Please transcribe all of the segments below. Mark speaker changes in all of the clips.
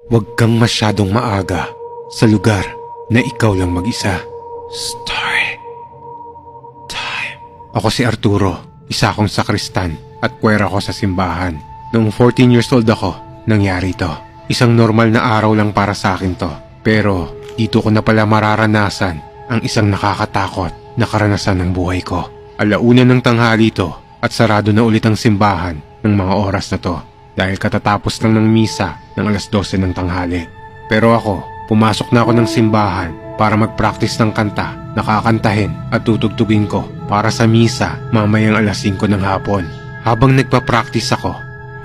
Speaker 1: Huwag kang masyadong maaga sa lugar na ikaw lang mag-isa. Story time. Ako si Arturo, isa akong sakristan at kwera ko sa simbahan. Noong 14 years old ako, nangyari to. Isang normal na araw lang para sa akin to. Pero dito ko na pala mararanasan ang isang nakakatakot na karanasan ng buhay ko. Alauna ng tanghali to at sarado na ulit ang simbahan ng mga oras na to dahil katatapos lang ng misa ng alas 12 ng tanghali. Pero ako, pumasok na ako ng simbahan para mag-practice ng kanta na kakantahin at tutugtugin ko para sa misa mamayang alas 5 ng hapon. Habang nagpa-practice ako,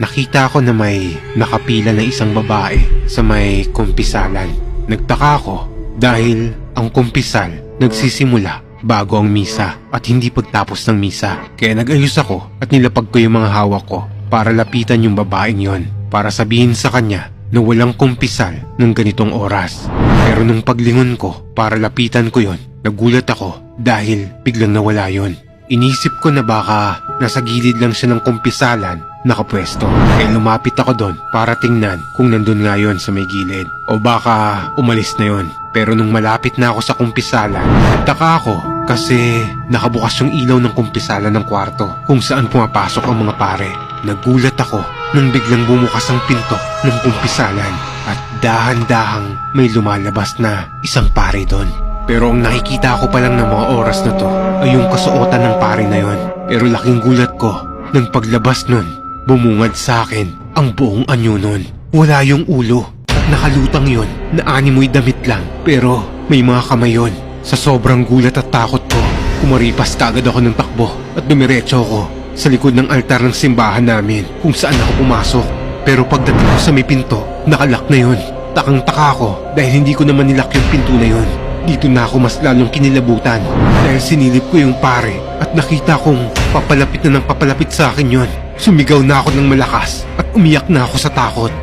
Speaker 1: nakita ko na may nakapila na isang babae sa may kumpisalan. Nagtaka ako dahil ang kumpisal nagsisimula bago ang misa at hindi pagtapos ng misa. Kaya nag-ayos ako at nilapag ko yung mga hawak ko para lapitan yung babaeng yon para sabihin sa kanya na walang kumpisal ng ganitong oras. Pero nung paglingon ko para lapitan ko yon, nagulat ako dahil biglang nawala yon. Inisip ko na baka nasa gilid lang siya ng kumpisalan nakapwesto. Kaya lumapit ako doon para tingnan kung nandun nga yon sa may gilid o baka umalis na yon. Pero nung malapit na ako sa kumpisalan, nagtaka ako kasi nakabukas yung ilaw ng kumpisalan ng kwarto kung saan pumapasok ang mga pare. Nagulat ako nang biglang bumukas ang pinto ng kumpisalan at dahan-dahang may lumalabas na isang pare doon. Pero ang nakikita ko pa lang ng mga oras na to ay yung kasuotan ng pare na yon. Pero laking gulat ko nang paglabas nun, bumungad sa akin ang buong anyo nun. Wala yung ulo at nakalutang yon na animoy damit lang pero may mga kamay yon. Sa sobrang gulat at takot ko, kumaripas kagad ako ng takbo at dumiretso ako sa likod ng altar ng simbahan namin kung saan ako pumasok. Pero pagdating ko sa may pinto, nakalak na yon. Takang-taka ako dahil hindi ko naman nilak yung pinto na yon. Dito na ako mas lalong kinilabutan dahil sinilip ko yung pare at nakita kong papalapit na ng papalapit sa akin yon. Sumigaw na ako ng malakas at umiyak na ako sa takot.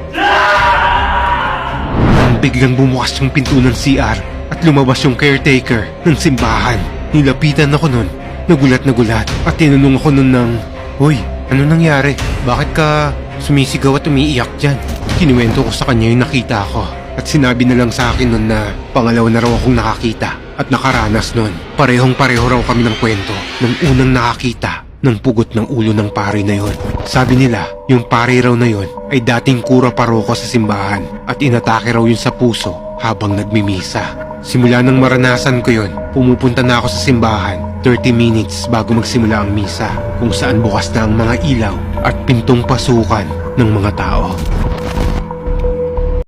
Speaker 1: Nang biglang bumukas yung pinto ng CR at lumabas yung caretaker ng simbahan. Nilapitan ako nun, nagulat at tinanong ako nun ng, "Hoy, ano nangyari? Bakit ka sumisigaw at umiiyak dyan?" Kinuwento ko sa kanya yung nakita ko. At sinabi na lang sa akin nun na pangalawa na raw akong nakakita at nakaranas nun. Parehong-pareho raw kami ng kwento ng unang nakakita ng pugot ng ulo ng pare na yon. Sabi nila, yung pare raw na yon ay dating kura paroko sa simbahan at inatake raw yun sa puso habang nagmimisa. Simula nang maranasan ko yon, pumupunta na ako sa simbahan 30 minutes bago magsimula ang misa kung saan bukas na ang mga ilaw at pintong pasukan ng mga tao.